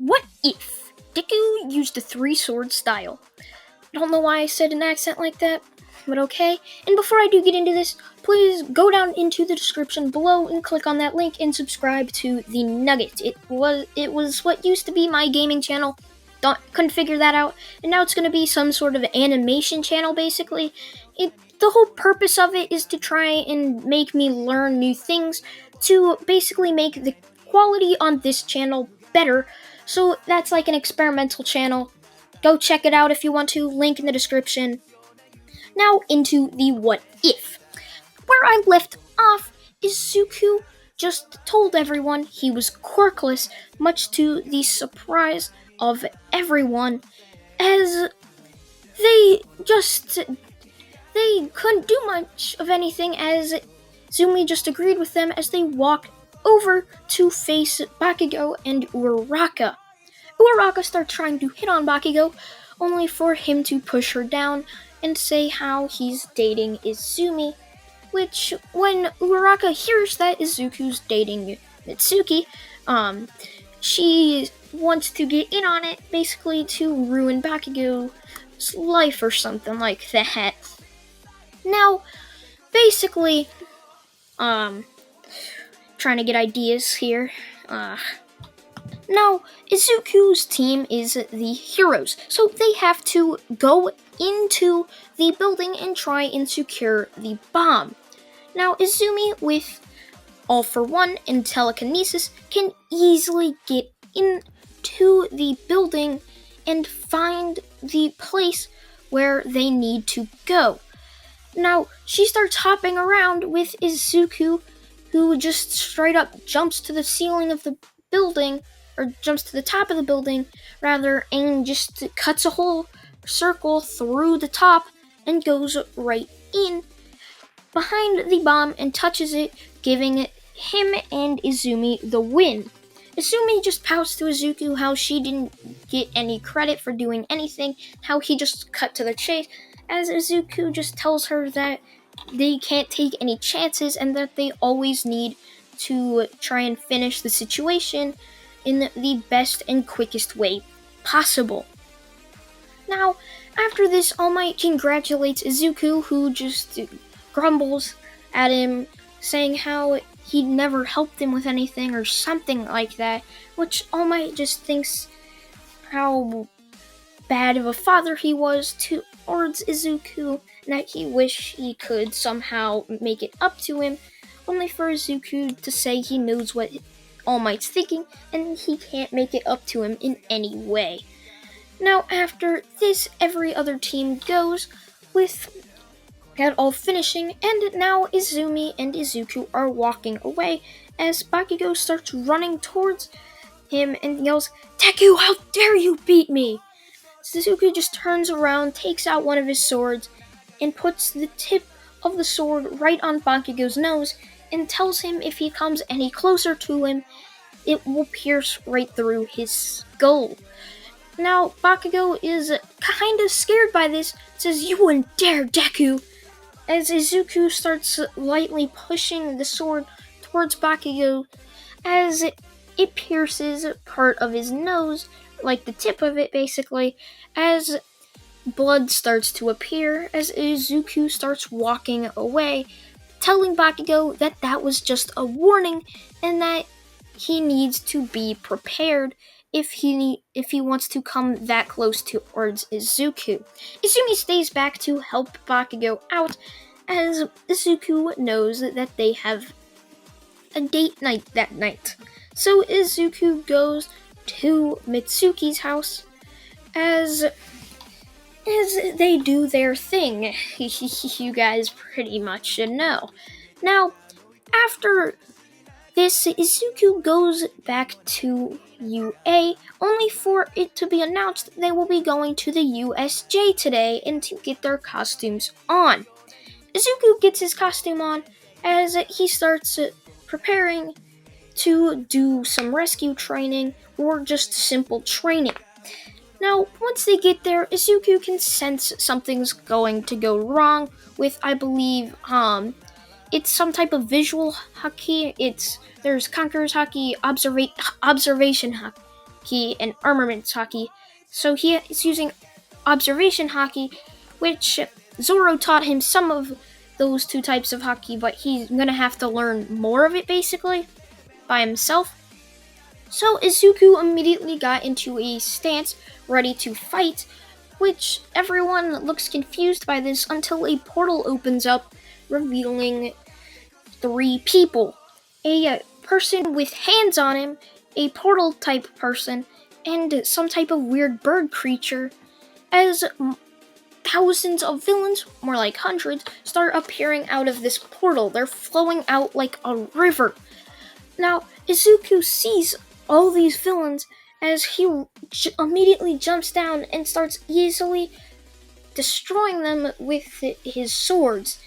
What if Deku used the three-sword style? I don't know why I said an accent like that, but okay. And before I do get into this, please go down into the description below and click on that link and subscribe to The Nugget. It was what used to be my gaming channel. Couldn't figure that out, and now it's going to be some sort of animation channel, basically. The whole purpose of it is to try and make me learn new things to basically make the quality on this channel better. So that's like an experimental channel. Go check it out if you want to, link in the description. Now into the what if. Where I left off, Izuku just told everyone he was quirkless, much to the surprise of everyone, as they couldn't do much of anything, as Zumi just agreed with them as they walked over to face Bakugo and Uraraka. Uraraka starts trying to hit on Bakugo, only for him to push her down and say how he's dating Izumi, which, when Uraraka hears that Izuku's dating Mitsuki, she wants to get in on it, basically to ruin Bakugo's life or something like that. Now, basically, trying to get ideas here. Now, Izuku's team is the heroes, so they have to go into the building and try and secure the bomb. Now, Izumi, with All for One and telekinesis, can easily get into the building and find the place where they need to go. Now, she starts hopping around with Izuku, who just straight up jumps to the ceiling of the building, or jumps to the top of the building, rather, and just cuts a whole circle through the top and goes right in behind the bomb and touches it, giving him and Izumi the win. Izumi just pouts to Izuku how she didn't get any credit for doing anything, how he just cut to the chase, as Izuku just tells her that they can't take any chances and that they always need to try and finish the situation in the best and quickest way possible. Now, after this, All Might congratulates Izuku, who just grumbles at him, saying how he'd never helped him with anything or something like that, which All Might just thinks how bad of a father he was towards Izuku, and that he wished he could somehow make it up to him, only for Izuku to say he knows what All Might's thinking, and he can't make it up to him in any way. Now, after this, every other team goes, with that all finishing, and now Izumi and Izuku are walking away, as Bakugo starts running towards him and yells, "Deku, how dare you beat me!" Izuku just turns around, takes out one of his swords, and puts the tip of the sword right on Bakugo's nose, and tells him if he comes any closer to him, it will pierce right through his skull. Now, Bakugo is kind of scared by this, says, "You wouldn't dare, Deku!" As Izuku starts lightly pushing the sword towards Bakugo, as it pierces part of his nose, like the tip of it basically, as blood starts to appear, as Izuku starts walking away, telling Bakugo that that was just a warning and that he needs to be prepared if he wants to come that close towards Izuku. Izumi stays back to help Bakugo out, as Izuku knows that they have a date night that night. So Izuku goes to Mitsuki's house as they do their thing. You guys pretty much should know. Now, after this, Izuku goes back to UA, only for it to be announced they will be going to the USJ today and to get their costumes on. Izuku gets his costume on as he starts preparing to do some rescue training or just simple training. Now, once they get there, Izuku can sense something's going to go wrong with, I believe, it's some type of visual hockey. There's Conqueror's hockey, observation hockey. hockey and armaments hockey. So he is using observation hockey, which Zoro taught him some of those two types of hockey, but he's gonna have to learn more of it basically by himself. So Izuku immediately got into a stance ready to fight, which everyone looks confused by this until a portal opens up, revealing three people. A person with hands on him, a portal type person, and some type of weird bird creature, as thousands of villains, more like hundreds, start appearing out of this portal. They're flowing out like a river. Now, Izuku sees all these villains as he immediately jumps down and starts easily destroying them with his swords.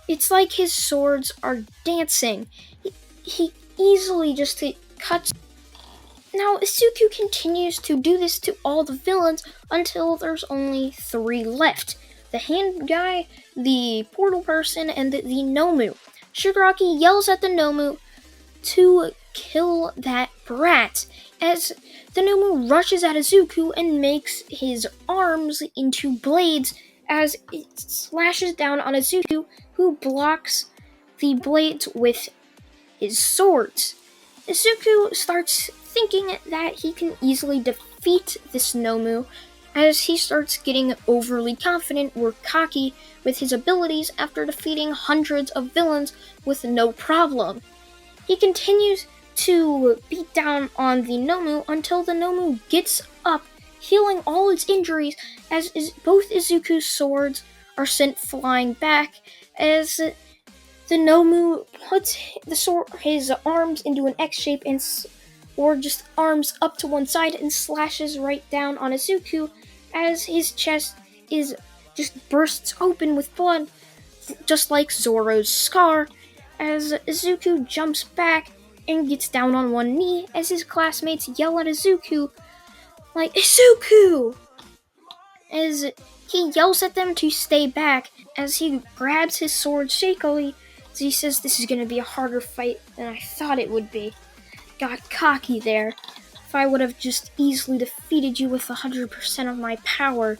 It's like his swords are dancing. He easily just cuts. Now, Izuku continues to do this to all the villains until there's only three left. The hand guy, the portal person, and the Nomu. Shigaraki yells at the Nomu to kill that brat, as the Nomu rushes at Izuku and makes his arms into blades as it slashes down on Izuku, who blocks the blades with his swords. Izuku starts thinking that he can easily defeat this Nomu, as he starts getting overly confident or cocky with his abilities after defeating hundreds of villains with no problem. He continues to beat down on the Nomu until the Nomu gets up, healing all its injuries, as both Izuku's swords are sent flying back, as the Nomu puts his arms into an X shape or just arms up to one side and slashes right down on Izuku, as his chest just bursts open with blood, just like Zoro's scar, as Izuku jumps back and gets down on one knee as his classmates yell at Izuku, like, "Izuku!" As he yells at them to stay back, as he grabs his sword shakily, as he says, "This is going to be a harder fight than I thought it would be. Got cocky there. If I would have just easily defeated you with 100% of my power,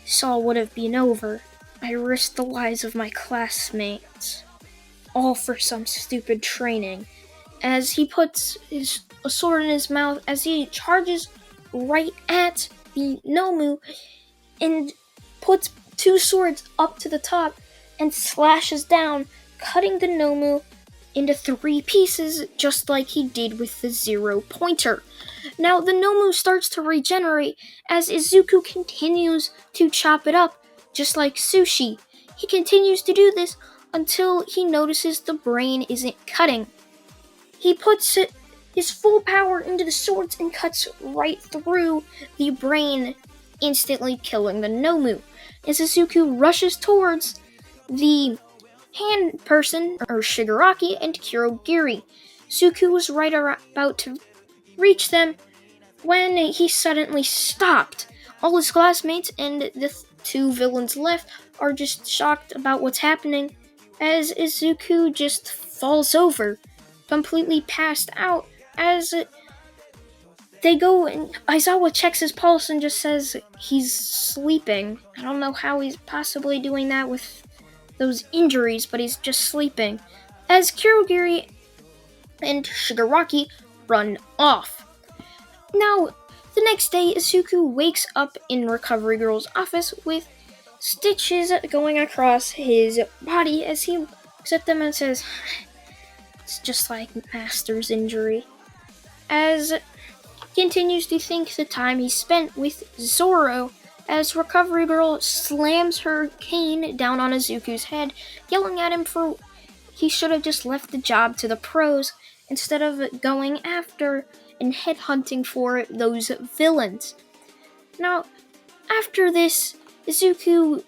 this all would have been over. I risked the lives of my classmates, all for some stupid training." As he puts a sword in his mouth, as he charges right at the Nomu and puts two swords up to the top and slashes down, cutting the Nomu into three pieces, just like he did with the Zero Pointer. Now the Nomu starts to regenerate as Izuku continues to chop it up, just like sushi. He continues to do this until he notices the brain isn't cutting. He puts his full power into the swords and cuts right through the brain, instantly killing the Nomu. As Izuku rushes towards the hand person, or Shigaraki, and Kurogiri. Izuku was right about to reach them when he suddenly stopped. All his classmates and the two villains left are just shocked about what's happening, as Izuku just falls over, completely passed out, as they go and Aizawa checks his pulse and just says he's sleeping. I don't know how he's possibly doing that with those injuries, but he's just sleeping. As Kurogiri and Shigaraki run off. Now, the next day, Izuku wakes up in Recovery Girl's office with stitches going across his body as he looks at them and says, "It's just like Master's injury." As he continues to think the time he spent with Zoro, as Recovery Girl slams her cane down on Izuku's head, yelling at him for he should have just left the job to the pros instead of going after and headhunting for those villains. Now, after this, Izuku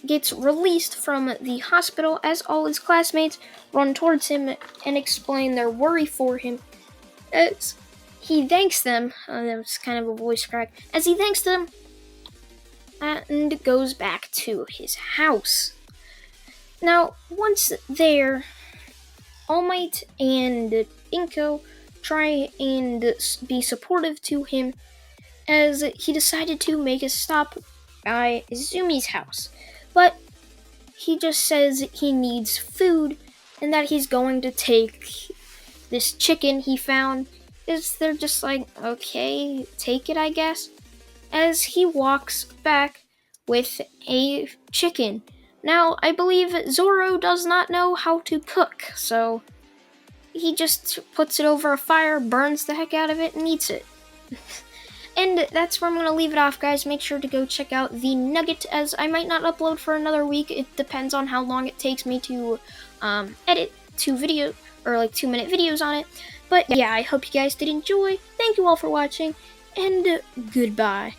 gets released from the hospital as all his classmates run towards him and explain their worry for him. As he thanks them, that was kind of a voice crack, as he thanks them and goes back to his house. Now, once there, All Might and Inko try and be supportive to him, as he decided to make a stop by Izumi's house. But he just says he needs food and that he's going to take this chicken he found. They're just like, okay, take it, I guess, as he walks back with a chicken. Now, I believe Zoro does not know how to cook, so he just puts it over a fire, burns the heck out of it, and eats it. And that's where I'm going to leave it off, guys. Make sure to go check out the Nugget, as I might not upload for another week. It depends on how long it takes me to edit 2-minute videos on it. But yeah, I hope you guys did enjoy. Thank you all for watching, and goodbye.